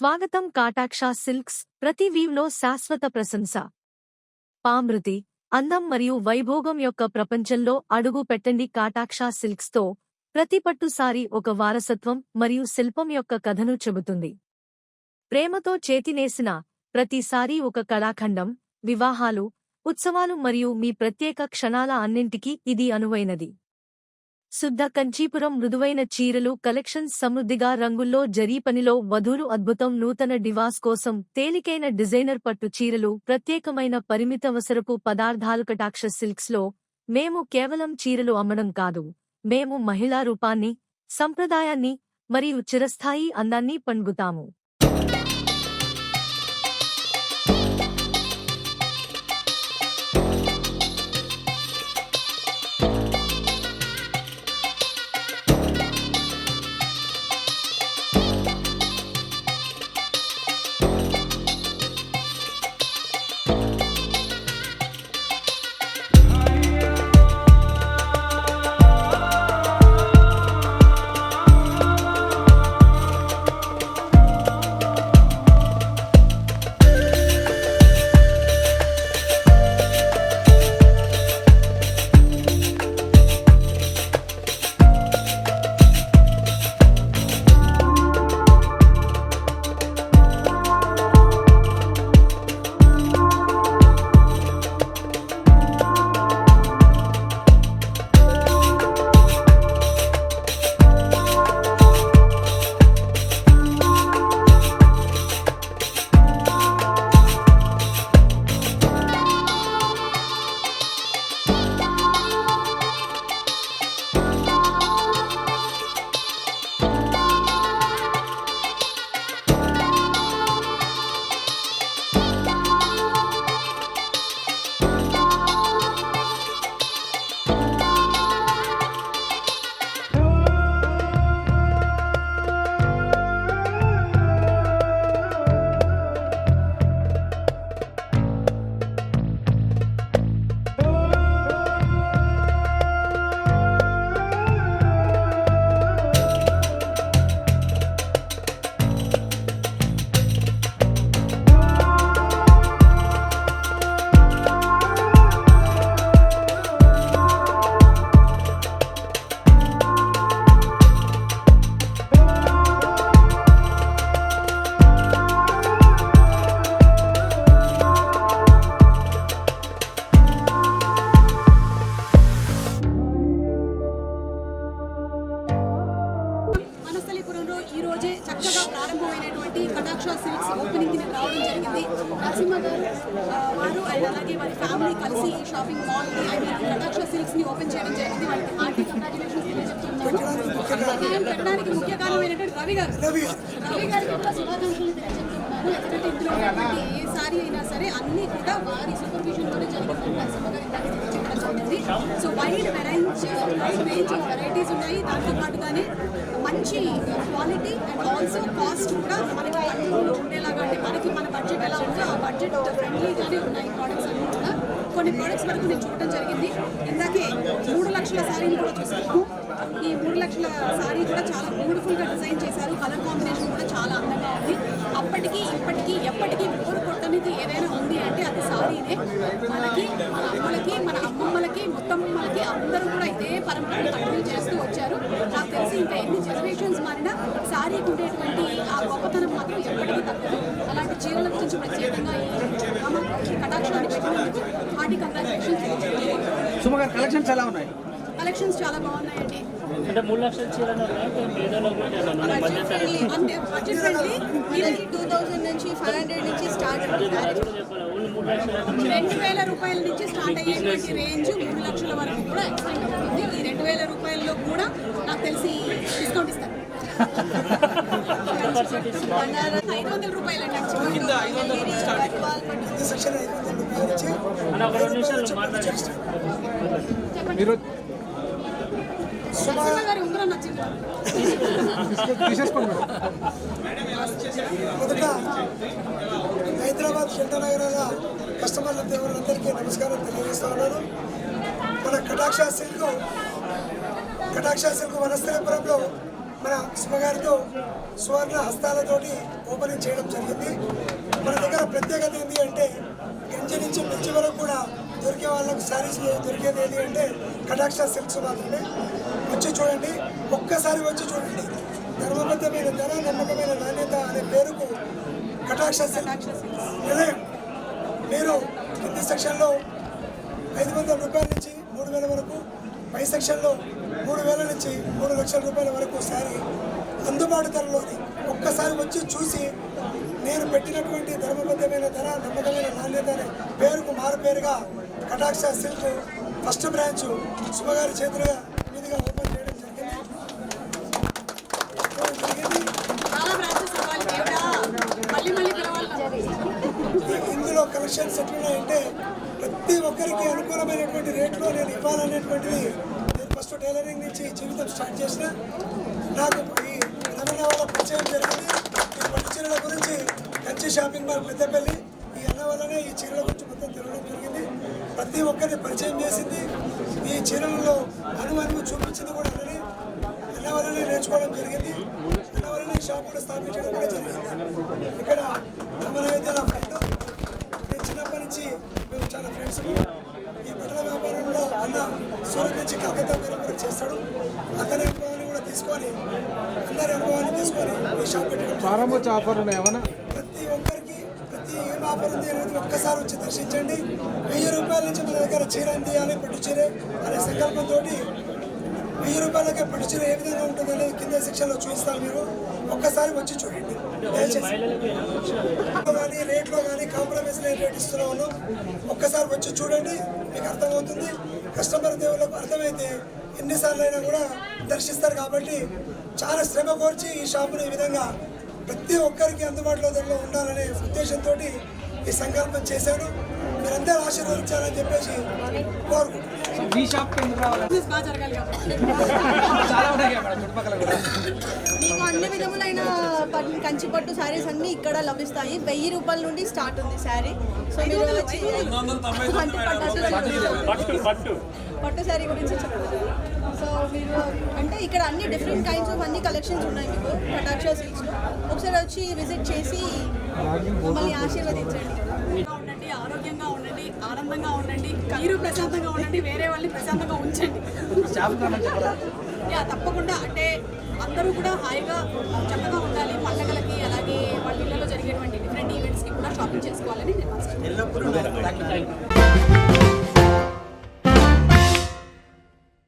స్వాగతం కాటాక్ష సిల్క్స్ ప్రతి వీవ్లో శాశ్వత ప్రశంస. పామృతి, అందం మరియు వైభోగం యొక్క ప్రపంచంలో అడుగు పెట్టండి. కాటాక్ష సిల్క్స్తో ప్రతి పట్టు సారీ ఒక వారసత్వం మరియు శిల్పం యొక్క కథను చెబుతుంది. ప్రేమతో చేతినేసిన ప్రతి సారీ ఒక కళాఖండం. వివాహాలు, ఉత్సవాలు మరియు మీ ప్రత్యేక క్షణాల అన్నింటికీ ఇది అనువైనది. శుద్ధ కంచీపురం మృదువైన చీరలు కలెక్షన్స్ సమృద్ధిగా రంగుల్లో జరీ పనిలో వధూరు అద్భుతం నూతన డివాస్ కోసం తేలికైన డిజైనర్ పట్టు చీరలు ప్రత్యేకమైన పరిమితవసరపు పదార్థాలు. కటాక్ష సిల్క్స్లో మేము కేవలం చీరలు అమ్మడం కాదు, మేము మహిళా రూపాన్ని, సంప్రదాయాన్ని మరియు చిరస్థాయి అందాన్ని పండుగుతాము. ఈ రోజే చక్కగా ప్రారంభమైనటువంటి కటాక్ష సిల్క్స్ ఓపెనింగ్ కి రావడం జరిగింది. నరసింహ గారు వారు అండ్ అలాగే వారి ఫ్యామిలీ కలిసి ఈ షాపింగ్ మాల్ ని కటాక్ష సిల్క్స్ ని ఓపెన్ చేయడం జరిగింది. వాళ్ళకి హార్టీ కంగ్రాచులేషన్స్ తెలియజేస్తున్నాను. పెట్టడానికి ముఖ్య కారణమైనటువంటి రవి గారికి కూడా శుభాకాంక్షలు తెలియజేస్తున్నాను. ఎందుకంటే ఇందులో ఏ సారీ అయినా సరే అన్ని కూడా వారి సూపర్విజన్ లోనే జరిగింది. నరసింహ గారి so wide range of varieties ఉన్నాయి. దాంతో పాటుగానే మంచి క్వాలిటీ అండ్ ఆల్సో కాస్ట్ కూడా మనకి కంట్రోల్లో ఉండేలాగా, అంటే మనకి మన బడ్జెట్ ఎలా ఉందో ఆ బడ్జెట్ ఫ్రెండ్లీగానే ఉన్నాయి ప్రోడక్ట్స్ అన్ని కూడా. కొన్ని ప్రోడక్ట్స్ వరకు నేను చూడటం జరిగింది. ఇందాకే 3 లక్షల సారీని కూడా చూసాము. ఈ 3 లక్షల సారీ కూడా చాలా బ్యూటిఫుల్గా డిజైన్ చేశారు. కలర్ కాంబినేషన్ కూడా చాలా అందంగా ఉంది. అప్పటికీ ఇప్పటికీ ఎప్పటికీ ఊరు కొట్టనిది ఏదైనా ఉంది అంటే అది సారీనే. మనకి మన అమ్మలకి, మన అమ్మమ్మలకి, ముత్తమ్మలకి అందరూ కూడా ఇదే పరంపరను కంటిన్యూ చేస్తూ వచ్చారు. నాకు తెలిసి ఇంకా ఎన్ని జనరేషన్స్ మారినా సారీకి ఉండేటువంటి ఆ గొప్పతనం మాత్రం ఎప్పటికీ తగ్గదు. అలాంటి చీరల గురించి ప్రత్యేకంగా ఈ కటాక్షాన్ని పెట్టినందుకు హార్టీ కంగ్రాచులేషన్స్. కలెక్షన్స్ ఎలా ఉన్నాయి? కలెక్షన్స్ చాలా బాగున్నాయండి. అంటే 3 లక్షల చీరలు బడ్జెట్ ఫ్రెండ్లీ. 2000 నుంచి 500 నుంచి స్టార్ట్, 2000 రూపాయల నుంచి స్టార్ట్ అయ్యేటువంటి రేంజ్ 3 లక్షల వరకు కూడా ఎక్స్టెండ్ అవుతుంది. ఈ 2000 రూపాయల్లో కూడా నాకు తెలిసి డిస్కౌంట్ ఇస్తారు. 500 రూపాయలు మీరు గారి ఉంగరం నచ్చింది. మొదట హైదరాబాద్ చంద్రనగరాల కస్టమర్ల దేవుళ్ళందరికీ నమస్కారం తెలియజేస్తా ఉన్నాను. మన కటాక్ష సిల్క్ వనస్థలిపురంలో మన సుమగారితో సువర్ణ హస్తాలతోటి ఓపెనింగ్ చేయడం జరిగింది. మన దగ్గర ప్రత్యేకత ఏంటి అంటే గంజి నుంచి పెంచి వరకు కూడా దొరికే వాళ్ళకు శారీస్ దొరికేది ఏంటి అంటే కటాక్ష సిల్క్స్ మాత్రమే. వచ్చి చూడండి, ఒక్కసారి వచ్చి చూడండి. ధర్మబద్ధమైన ధర, నమ్మకమైన నాణ్యత అనే పేరుకు కటాక్ష సిల్క్స్ నిలయం. మీరు కింది సెక్షన్లో 500 రూపాయల నుంచి 3000 వరకు, పై సెక్షన్లో 3000 నుంచి 3 లక్షల రూపాయల వరకు శారీ అందుబాటు ధరలోని ఒక్కసారి వచ్చి చూసి నేను పెట్టినటువంటి ధర్మబద్ధమైన ధర, నమ్మకమైన నాణ్యత అనే పేరుకు మారు పేరుగా కటాక్ష సిల్క్ ఫస్ట్ బ్రాంచ్ శుభగారి చేతులుగా మీదుగా ఓపెన్ చేయడం జరిగింది. చాలా బ్రాంచెస్ అవ్వాలి దేవుడా, మళ్ళీ మళ్ళీ పిలవాలి. ఇందులో కలెక్షన్స్ ఎట్లున్నాయంటే ప్రతి ఒక్కరికి అనుకూలమైనటువంటి రేట్లో నేను ఇవ్వాలనేటువంటిది. నేను ఫస్ట్ టైలరింగ్ నుంచి జీవితం స్టార్ట్ చేసిన నాకు ఈ రమణ వాళ్ళ పరిచయం జరిగింది. ఈ పట్టు చీరల గురించి కంచి షాపింగ్ మాల్ పెద్దపల్లి ఈ అన్న వల్లనే ఈ చీరల గురించి మొత్తం తిరగడం జరిగింది. ప్రతి ఒక్కరిని పరిచయం చేసింది. ఈ చీరలలో అనుమానం చూపించింది కూడా అన్న వల్లనే నేర్చుకోవడం జరిగింది. అన్న వల్లనే ఈ షాప్ కూడా స్థాపించడం కూడా జరిగింది. ఇక్కడ రమణ అయితే నా ఫ్రెండ్. నేను చిన్నప్పటి నుంచి మేము చాలా ఫ్రెండ్స్. ఈ బట్టల వ్యాపారంలో అన్న సూరత్ నుంచి కలకత్తా వరకు చేస్తాడు. అతని అనుభవాన్ని కూడా తీసుకొని, అందరి అనుభవాన్ని తీసుకొని ఈ షాప్ పెట్టడం. ప్రారంభ ఆఫర్ ఉన్నాయి ఏమన్నా? ప్రతి ఒక్కరికి ఏం ఆఫర్ ఉంది అనేది ఒక్కసారి వచ్చి దర్శించండి. 1000 రూపాయల నుంచి మన దగ్గర చీర తీయాలి, పట్టు చీర అనే సంకల్పంతో 1000 రూపాయలకే పట్టు చీర ఏ విధంగా ఉంటుంది అనేది కింద సెక్షన్లో చూపిస్తాను. మీరు ఒక్కసారి వచ్చి చూడండి. దయచేసి కానీ రేట్లో కానీ కాంప్రమైజ్ రేట్ ఇస్తూనే ఉన్నాం. ఒక్కసారి వచ్చి చూడండి, మీకు అర్థమవుతుంది. కస్టమర్ దేవుళ్ళకు అర్థమైతే ఎన్నిసార్లు అయినా కూడా దర్శిస్తారు. కాబట్టి చాలా శ్రమ కోర్చి ఈ షాపుని ఈ విధంగా ప్రతి ఒక్కరికి అందుబాటులో ధరలో ఉండాలనే ఉద్దేశంతో ఈ సంకల్పం చేశాను. మీరందరూ ఆశీర్వదించాలని చెప్పేసి కోరుకుంటున్నాను. ఈ షాప్ ఎందుకు రావాలి? బిజినెస్ బాగా జరగాలి కాబట్టి చాలా ఉన్నాయి కదా మేడం చుట్టుపక్కల కూడా. మీకు అన్ని విధములైన కంచి పట్టు శారీస్ అన్ని ఇక్కడ లభిస్తాయి. 1000 రూపాయల నుండి స్టార్ట్ ఉంది శారీ. సో మీరు వచ్చి పట్టు శారీ గురించి చెప్తున్నారు. సో మీరు అంటే ఇక్కడ అన్ని డిఫరెంట్ కైండ్స్ ఆఫ్ అన్ని కలెక్షన్స్ ఉన్నాయి మీకు కటాక్ష సిల్క్స్లో. ఒకసారి వచ్చి విజిట్ చేసి మమ్మల్ని ఆశీర్వదించండి. ఉండండి, ఆరోగ్యంగా ఉండండి, ఆనందంగా ఉండండి, మీరు ప్రశాంతంగా ఉండండి, వేరే వాళ్ళని ప్రశాంతంగా ఉంచండి. యా తప్పకుండా. అంటే అందరూ కూడా హాయిగా చక్కగా ఉండాలి. పండగలకి అలాగే వాళ్ళ ఇళ్లలో జరిగేటువంటి డిఫరెంట్ ఈవెంట్స్కి కూడా షాపింగ్ చేసుకోవాలని నేను